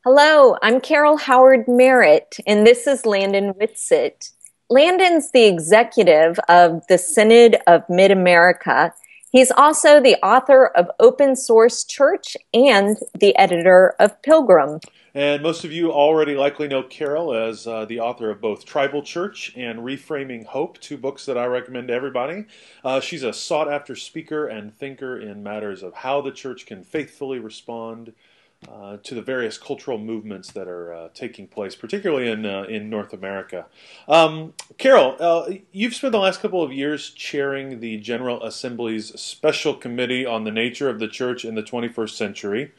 Hello, I'm Carol Howard Merritt, and this is Landon Whitsitt. Landon's the executive of the Synod of Mid-America. He's also the author of Open Source Church and the editor of Pilgrim. And most of you already likely know Carol as the author of both Tribal Church and Reframing Hope, two books that I recommend to everybody. She's a sought-after speaker and thinker in matters of how the church can faithfully respond to the various cultural movements that are taking place, particularly in North America. Carol, you've spent the last couple of years chairing the General Assembly's Special Committee on the Nature of the Church in the 21st Century.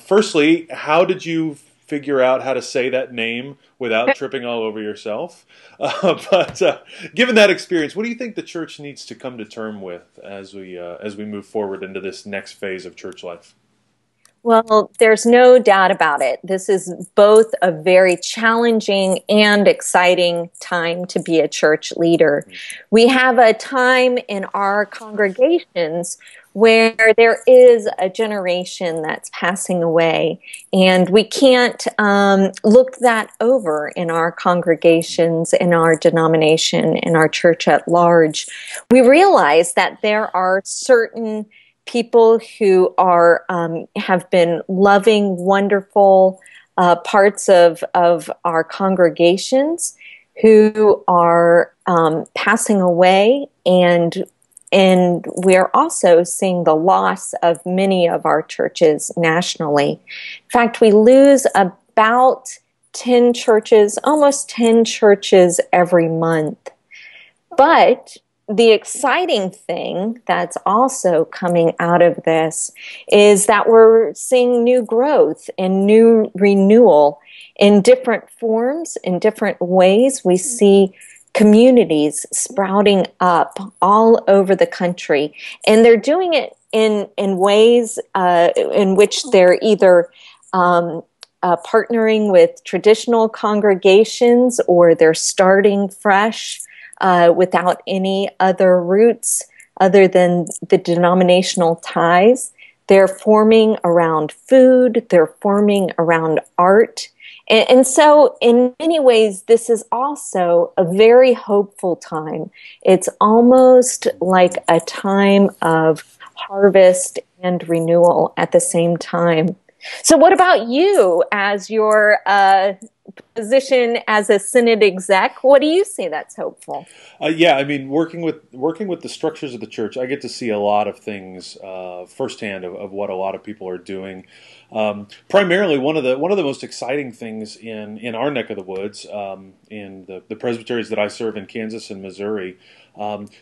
Firstly, how did you figure out how to say that name without tripping all over yourself? But given that experience, what do you think the church needs to come to terms with as we move forward into this next phase of church life? Well, there's no doubt about it. This is both a very challenging and exciting time to be a church leader. We have a time in our congregations where there is a generation that's passing away, and we can't look that over in our congregations, in our denomination, in our church at large. We realize that there are certain people who are have been loving, wonderful parts of our congregations who are passing away, and we are also seeing the loss of many of our churches nationally. In fact, we lose about 10 churches, almost 10 churches every month. But the exciting thing that's also coming out of this is that we're seeing new growth and new renewal in different forms, in different ways. We see communities sprouting up all over the country, and they're doing it in ways in which they're either partnering with traditional congregations, or they're starting fresh without any other roots other than the denominational ties. They're forming around food, they're forming around art. And so in many ways, this is also a very hopeful time. It's almost like a time of harvest and renewal at the same time. So what about you as your position as a synod exec? What do you see that's hopeful? Yeah, I mean, working with the structures of the church, I get to see a lot of things firsthand of what a lot of people are doing. Primarily, one of the most exciting things in our neck of the woods, in the presbyteries that I serve in Kansas and Missouri.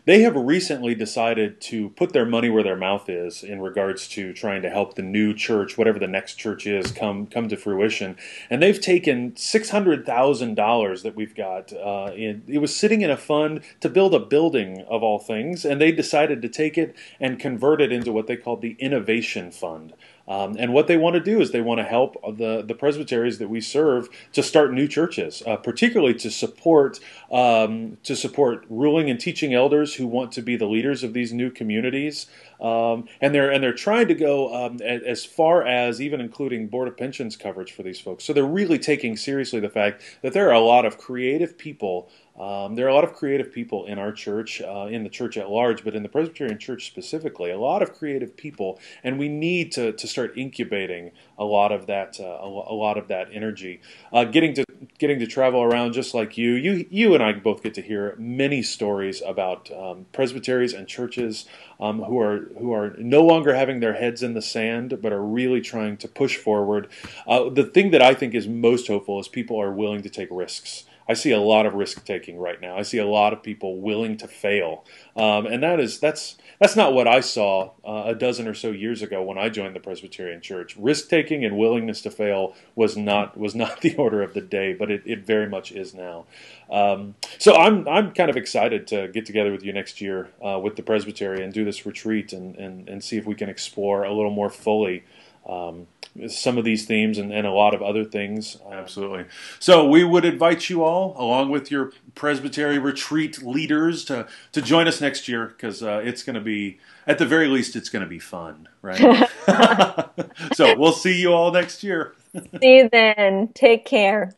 They have recently decided to put their money where their mouth is in regards to trying to help the new church, whatever the next church is, come to fruition. And they've taken $600,000 that we've got. It was sitting in a fund to build a building of all things, and they decided to take it and convert it into what they called the Innovation Fund. And what they want to do is they want to help the presbyteries that we serve to start new churches, particularly to support ruling and teaching elders who want to be the leaders of these new communities. And they're trying to go as far as even including Board of Pensions coverage for these folks. So they're really taking seriously the fact that there are a lot of creative people. There are a lot of creative people in our church, in the church at large, but in the Presbyterian Church specifically, a lot of creative people, and we need to start incubating a lot of that energy. Getting to travel around just like you and I both get to hear many stories about presbyteries and churches who are no longer having their heads in the sand, but are really trying to push forward. The thing that I think is most hopeful is people are willing to take risks. I see a lot of risk taking right now. I see a lot of people willing to fail, and that's not what I saw a dozen or so years ago when I joined the Presbyterian Church. Risk taking and willingness to fail was not the order of the day, but it very much is now. So I'm kind of excited to get together with you next year with the Presbytery and do this retreat and see if we can explore a little more fully some of these themes and a lot of other things. Absolutely. So we would invite you all, along with your Presbytery retreat leaders, to join us next year, because it's going to be, at the very least, it's going to be fun, right? So we'll see you all next year. See you then. Take care.